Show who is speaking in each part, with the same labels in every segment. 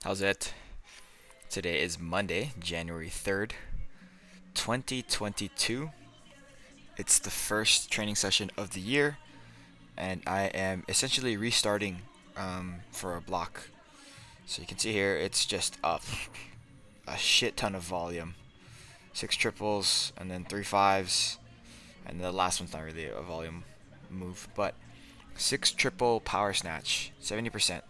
Speaker 1: How's it? Today is Monday, January 3rd, 2022. It's the first training session of the year, and I am essentially restarting for a block. So you can see here, it's just up a shit ton of volume. Six triples, and then three fives, and the last one's not really a volume move, but six triple power snatch, 70%.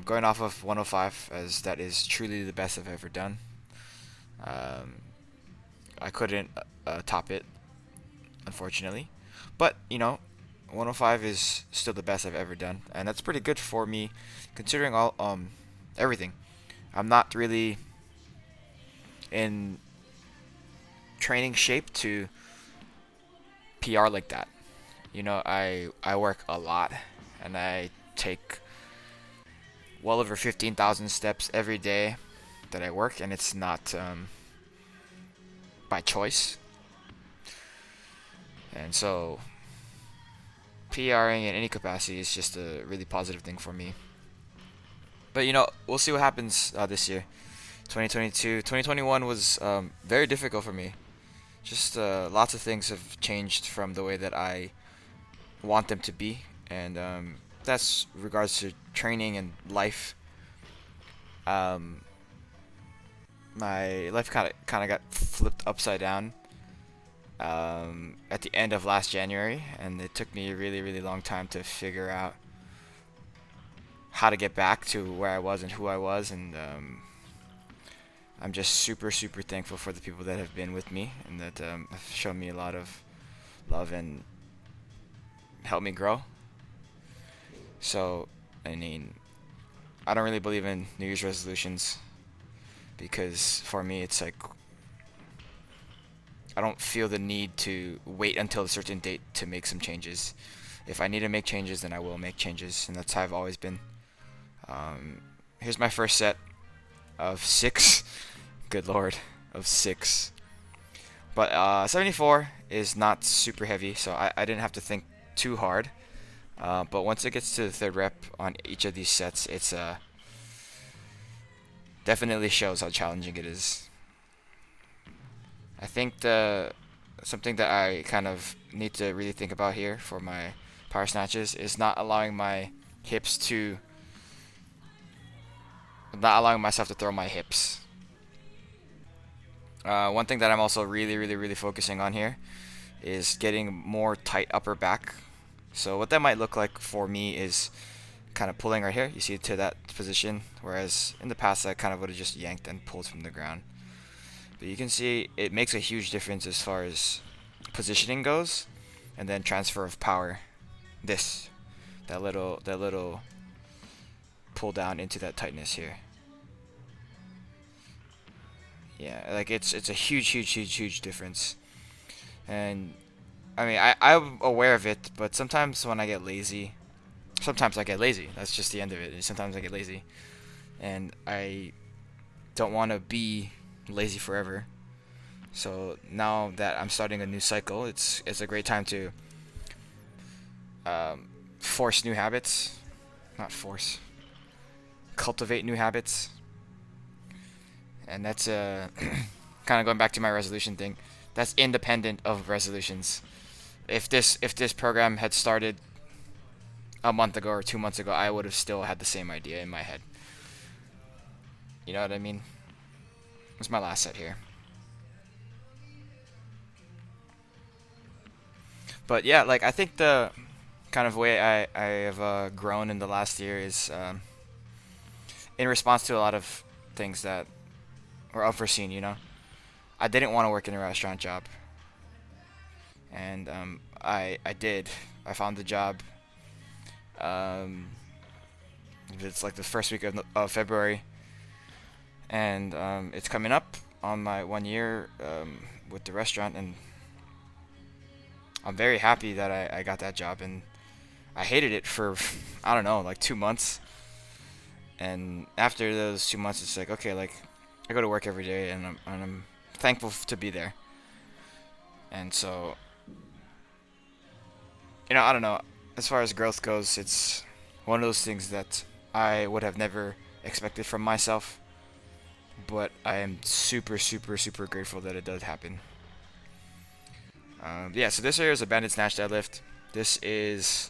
Speaker 1: Going off of 105, as that is truly the best I've ever done. Um, I couldn't top it, unfortunately. But, 105 is still the best I've ever done, and that's pretty good for me, considering all everything. I'm not really in training shape to PR like that. I work a lot, and I take well over 15,000 steps every day that I work, and it's not by choice. And so PRing in any capacity is just a really positive thing for me. But we'll see what happens this year. 2022, 2021 was very difficult for me. Just lots of things have changed from the way that I want them to be, and that's regards to training and life. Um, my life kind of got flipped upside down at the end of last January, and it took me a really really long time to figure out how to get back to where I was and who I was, and I'm just super super thankful for the people that have been with me and that have shown me a lot of love and helped me grow. So, I mean, I don't really believe in New Year's resolutions because for me it's like I don't feel the need to wait until a certain date to make some changes. If I need to make changes, then I will make changes, and that's how I've always been. Um, Here's my first set of six. Good lord, of six. But 74 is not super heavy, so I didn't have to think too hard. But once it gets to the third rep on each of these sets, it's definitely shows how challenging it is. I think the something that I kind of need to really think about here for my power snatches is not allowing myself to throw my hips. One thing that I'm also really, really, really focusing on here is getting more tight upper back. So what that might look like for me is kind of pulling right here. You see to that position, whereas in the past I kind of would have just yanked and pulled from the ground. But you can see it makes a huge difference as far as positioning goes, and then transfer of power. This, that little pull down into that tightness here. Yeah, like it's a huge, huge, huge, huge difference. And I mean, I'm aware of it, but sometimes I get lazy. That's just the end of it. Sometimes I get lazy, and I don't want to be lazy forever. So now that I'm starting a new cycle, it's a great time to force new habits, not force, cultivate new habits, and that's kind of going back to my resolution thing. That's independent of resolutions. If this program had started a month ago or 2 months ago, I would have still had the same idea in my head. You know what I mean? It's my last set here. But yeah, like I think the kind of way I have grown in the last year is in response to a lot of things that were unforeseen. I didn't want to work in a restaurant job, and I did. I found the job. Um, it's like the first week of February, and it's coming up on my 1 year with the restaurant, and I'm very happy that I got that job, and I hated it for I don't know, like 2 months. And after those 2 months, it's like, okay, like I go to work every day, and I'm thankful to be there. And so, I don't know. As far as growth goes, it's one of those things that I would have never expected from myself, but I am super, super, super grateful that it does happen. Yeah, so this here is a banded snatch deadlift. This is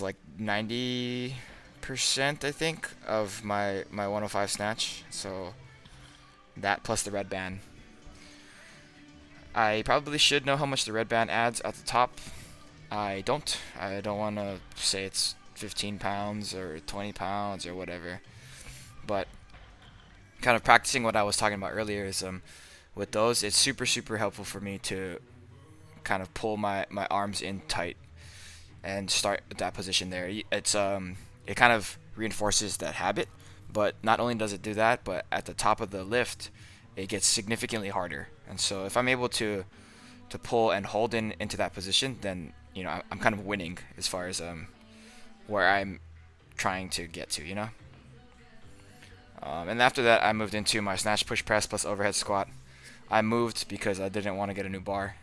Speaker 1: like 90%, I think, of my 105 snatch. So that plus the red band. I probably should know how much the red band adds at the top. I don't. I don't want to say it's 15 pounds or 20 pounds or whatever. But kind of practicing what I was talking about earlier is with those, it's super, super helpful for me to kind of pull my arms in tight and start that position there. It kind of reinforces that habit, but not only does it do that, but at the top of the lift, it gets significantly harder. And so if I'm able to pull and hold into that position, then I'm kind of winning as far as where I'm trying to get to. And after that, I moved into my snatch, push, press plus overhead squat. I moved because I didn't want to get a new bar,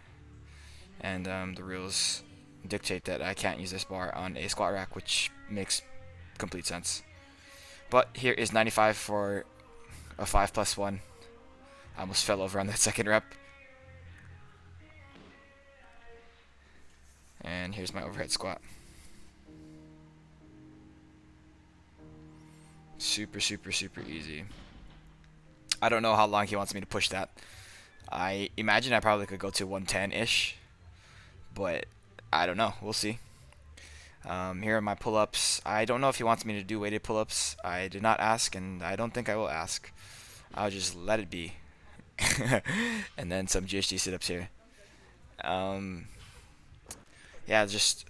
Speaker 1: and the rules dictate that I can't use this bar on a squat rack, which makes complete sense. But here is 95 for a 5+1. I almost fell over on that second rep. And here's my overhead squat. Super, super, super easy. I don't know how long he wants me to push that. I imagine I probably could go to 110-ish, but I don't know. We'll see. Here are my pull-ups. I don't know if he wants me to do weighted pull-ups. I did not ask, and I don't think I will ask. I'll just let it be. And then some GHD sit-ups here. Yeah, just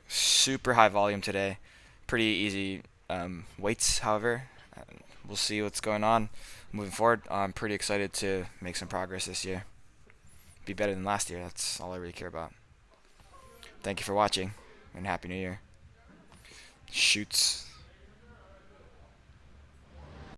Speaker 1: super high volume today. Pretty easy weights, however. We'll see what's going on moving forward. I'm pretty excited to make some progress this year. Be better than last year. That's all I really care about. Thank you for watching, and Happy New Year. Shoots.